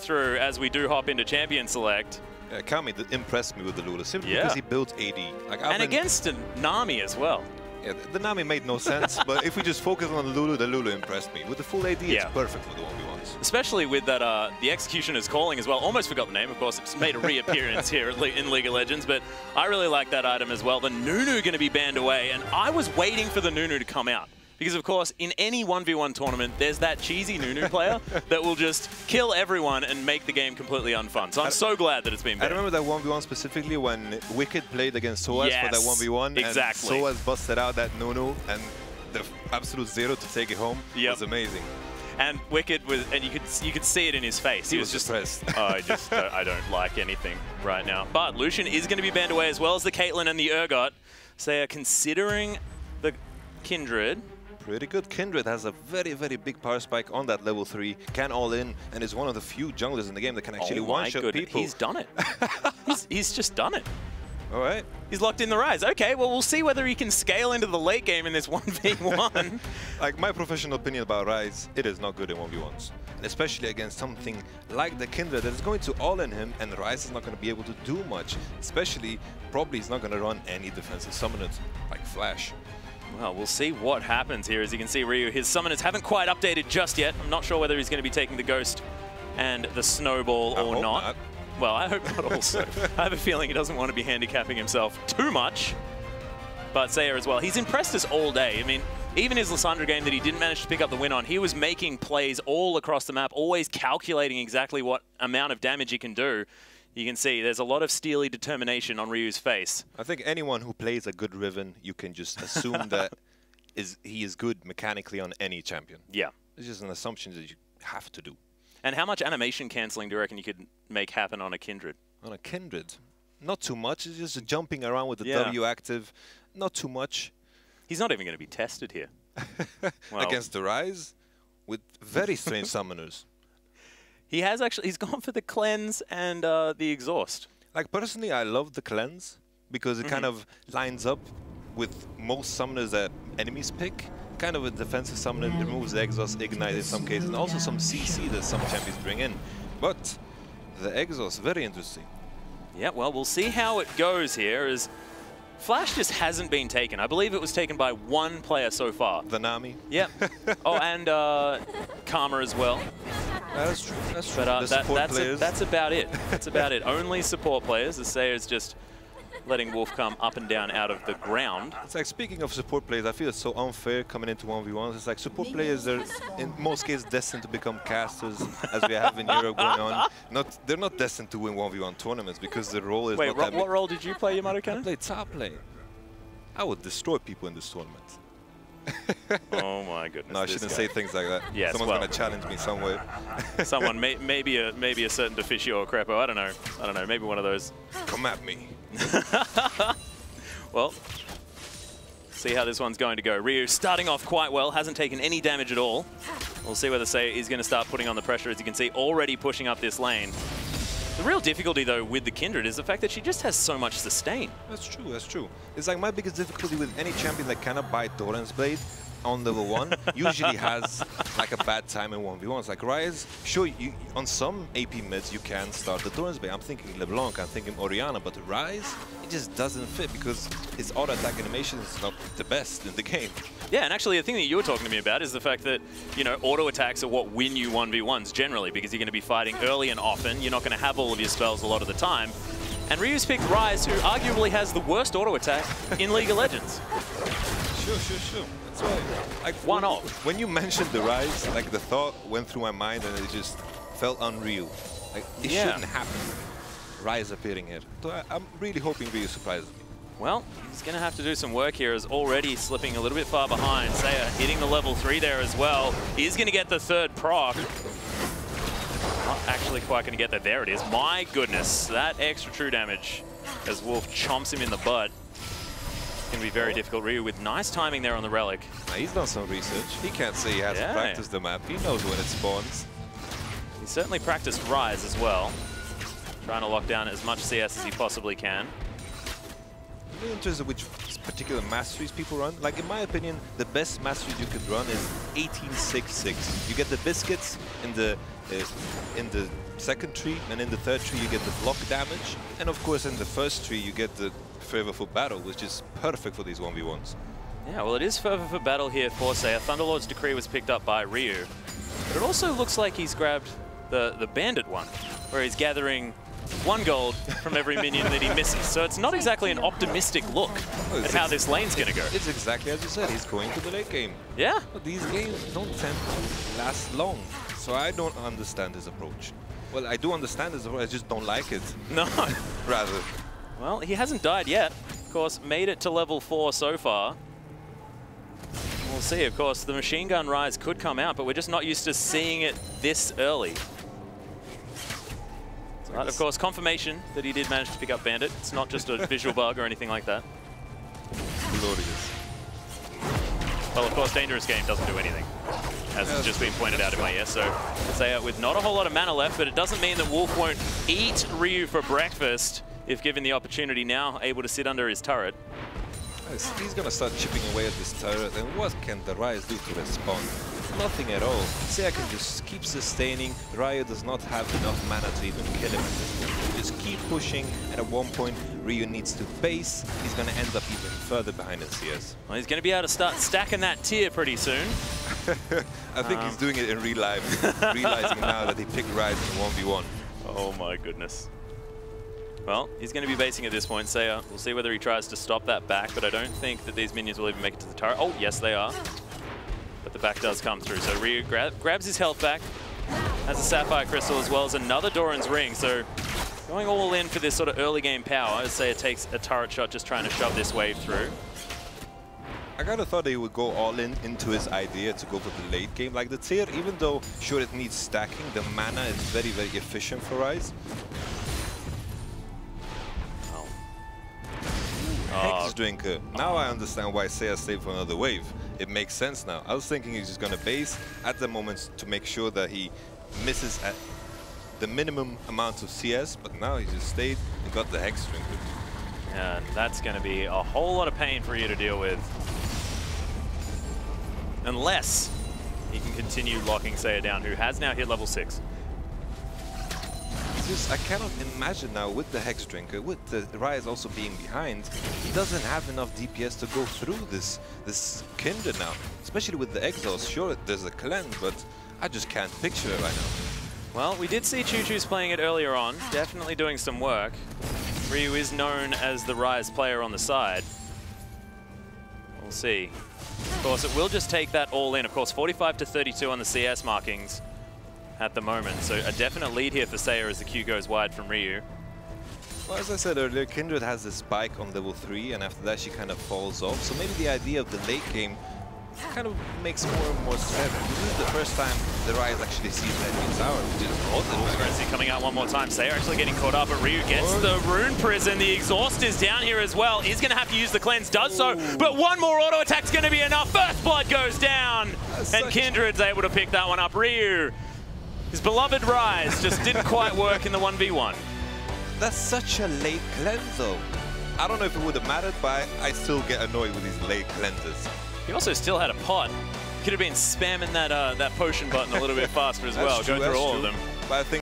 through as we do hop into Champion Select. Yeah, Kami impressed me with the Lulu simply because he built AD. Like, and against a Nami as well. Yeah, the Nami made no sense, but if we just focus on the Lulu impressed me. With the full AD, it's perfect for the 1v1s. Especially with that, the Executioner's Calling as well. Almost forgot the name, of course. It's made a reappearance here in League of Legends, but I really like that item as well. The Nunu going to be banned away, and I was waiting for the Nunu to come out. Because, of course, in any 1v1 tournament, there's that cheesy Nunu player that will just kill everyone and make the game completely unfun. So I'm so glad that it's been banned. I remember that 1v1 specifically when Wicked played against Soaz for that 1v1. Exactly. And Soaz busted out that Nunu, and the absolute zero to take it home was amazing. And Wicked was, and you could see it in his face. He was just depressed. Oh, I don't like anything right now. But Lucian is going to be banned away as well as the Caitlyn and the Urgot. So they are considering the Kindred. Pretty good. Kindred has a very, very big power spike on that level 3, can all in, and is one of the few junglers in the game that can actually one-shot people. He's done it. he's just done it. All right. He's locked in the Rise. Okay, well, we'll see whether he can scale into the late game in this 1v1. Like, my professional opinion about Rise, it is not good in 1v1s. And especially against something like the Kindred that is going to all-in him, and Rise is not going to be able to do much. Especially, probably he's not going to run any defensive summoners, like Flash. Well, we'll see what happens here. As you can see, Ryoo, his summoners haven't quite updated just yet. I'm not sure whether he's going to be taking the Ghost and the Snowball or not. Well, I hope not also. I have a feeling he doesn't want to be handicapping himself too much. But Seiya as well. He's impressed us all day. I mean, even his Lissandra game that he didn't manage to pick up the win on, he was making plays all across the map, always calculating exactly what amount of damage he can do. You can see there's a lot of steely determination on Ryu's face. I think anyone who plays a good Riven, you can just assume that he is good mechanically on any champion. Yeah. It's just an assumption that you have to do. And how much animation cancelling do you reckon you could make happen on a Kindred? On a Kindred? Not too much. It's just jumping around with the W active. Not too much. He's not even going to be tested here. Well, against the Rise with very strange summoners. He has actually, he's gone for the Cleanse and the Exhaust. Like, personally, I love the Cleanse because it kind of lines up with most summoners that enemies pick. Kind of a defensive summoner, removes the Exhaust, Ignite in some cases, and also some CC that some champions bring in. But the Exhaust, very interesting. Yeah, well, we'll see how it goes here as Flash just hasn't been taken. I believe it was taken by one player so far. The Nami. Yep. Oh, and Karma as well. That's true. That's true. But that's about it. That's about it. Only support players. The Seiya is just letting Wolf come up and down out of the ground. It's like, speaking of support players, I feel it's so unfair coming into 1v1s. It's like support players are, in most cases, destined to become casters, as we have in Europe going on. They're not destined to win 1v1 tournaments because the role is not that what role did you play, Yamato Cannon? I played top lane. I would destroy people in this tournament. Oh my goodness! No, I shouldn't say things like that. Yes, someone's gonna challenge me somewhere. Someone, maybe a certain Deficio or Crepo. I don't know. I don't know. Maybe one of those. Come at me. Well, see how this one's going to go. Ryoo starting off quite well, hasn't taken any damage at all. We'll see whether Seiya is going to start putting on the pressure. As you can see, already pushing up this lane. The real difficulty, though, with the Kindred is the fact that she just has so much sustain. That's true, that's true. It's like my biggest difficulty with any champion that cannot buy Doran's Blade on level 1 usually has like a bad time in 1v1s. Like Rise, sure, on some AP mids you can start the Doran's Blade. I'm thinking LeBlanc, I'm thinking Orianna, but Rise, it just doesn't fit because his auto attack animation is not the best in the game. Yeah, and actually the thing that you were talking to me about is the fact that, you know, auto attacks are what win you 1v1s generally because you're going to be fighting early and often. You're not going to have all of your spells a lot of the time. And Ryu's picked Rise, who arguably has the worst auto attack in League of Legends. Sure. That's right. Like, when you mentioned the Rise, like the thought went through my mind and it just felt unreal. Like, it shouldn't happen. Rise appearing here. So I'm really hoping Ryu surprises me. Well, he's going to have to do some work here as already slipping a little bit far behind. Seiya hitting the level 3 there as well. He's going to get the third proc. Not actually quite going to get that. There it is. My goodness, that extra true damage as Wolf chomps him in the butt. It's going to be very difficult. Ryoo with nice timing there on the Relic. Now, he's done some research. He can't say he hasn't practiced the map. He knows when it spawns. He certainly practiced Rise as well. Trying to lock down as much CS as he possibly can. I'm interested which particular masteries people run. Like, in my opinion, the best masteries you could run is 18-6-6. You get the biscuits in the second tree, and in the third tree you get the block damage, and of course in the first tree you get the Fervor for Battle, which is perfect for these 1v1s. Yeah, well, it is Fervor for Battle here for Seiya. Thunderlord's Decree was picked up by Ryoo, but it also looks like he's grabbed the Bandit one, where he's gathering 1 gold from every minion that he misses. So it's not exactly an optimistic look at how this lane's going to go. It's exactly as you said, he's going to the late game. Yeah. But these games don't tend to last long, so I don't understand his approach. Well, I do understand his approach, I just don't like it. No. Rather. Well, he hasn't died yet. Of course, made it to level 4 so far. We'll see, of course, the machine gun rise could come out, but we're just not used to seeing it this early. But of course, confirmation that he did manage to pick up Bandit. It's not just a visual bug or anything like that. Glorious. Well, of course, Dangerous Game doesn't do anything, as has just been pointed out in my ear. So, Seiya with not a whole lot of mana left, but it doesn't mean that Wolf won't eat Ryoo for breakfast if given the opportunity. Now able to sit under his turret. He's going to start chipping away at this turret, and what can the Ryze do to respond? Nothing at all. Seiya can just keep sustaining. Ryoo does not have enough mana to even kill him at this point. Just keep pushing, and at one point, Ryoo needs to base. He's going to end up even further behind his CS. Well, he's going to be able to start stacking that tier pretty soon. I think he's doing it in real life, realizing now that he picked Ryze in 1v1. Oh my goodness. Well, he's going to be basing at this point, Seiya. We'll see whether he tries to stop that back, but I don't think that these minions will even make it to the turret. Oh, yes, they are. But the back does come through. So Ryoo grabs his health back, has a Sapphire Crystal as well as another Doran's Ring. So going all in for this sort of early game power, as Seiya takes a turret shot just trying to shove this wave through. I kind of thought he would go all in into his idea to go for the late game. Like the tier, even though sure it needs stacking, the mana is very, very efficient for Ryze. Hex Drinker. Now I understand why Seiya stayed for another wave. It makes sense now. I was thinking he's just going to base at the moment to make sure that he misses at the minimum amount of CS, but now he just stayed and got the Hex Drinker. And that's going to be a whole lot of pain for you to deal with. Unless he can continue locking Seiya down, who has now hit level 6. I cannot imagine now with the Hex Drinker, with the Ryze also being behind, he doesn't have enough DPS to go through this Kindred now. Especially with the exhaust. Sure, there's a cleanse, but I just can't picture it right now. Well, we did see Choo Choo's playing it earlier on, definitely doing some work. Ryoo is known as the Ryze player on the side. We'll see. Of course, it will just take that all in. Of course, 45 to 32 on the CS markings at the moment. So a definite lead here for Seiya as the queue goes wide from Ryoo. Well, as I said earlier, Kindred has this spike on level 3, and after that she kind of falls off. So maybe the idea of the late game kind of makes more and more sense. This is the first time the Ryze actually sees the enemy tower, which is awesome. Frenzy coming out one more time. Seiya actually getting caught up, but Ryoo gets the Rune Prison. The exhaust is down here as well. He's going to have to use the cleanse, does so, but one more auto attack's going to be enough. First blood goes down, and Kindred's able to pick that one up. Ryoo, his beloved Ryze, just didn't quite work in the 1v1. That's such a late cleanse though. I don't know if it would have mattered, but I still get annoyed with these late cleanses. He also still had a pot. Could have been spamming that potion button a little bit faster as well, going through all of them. But I think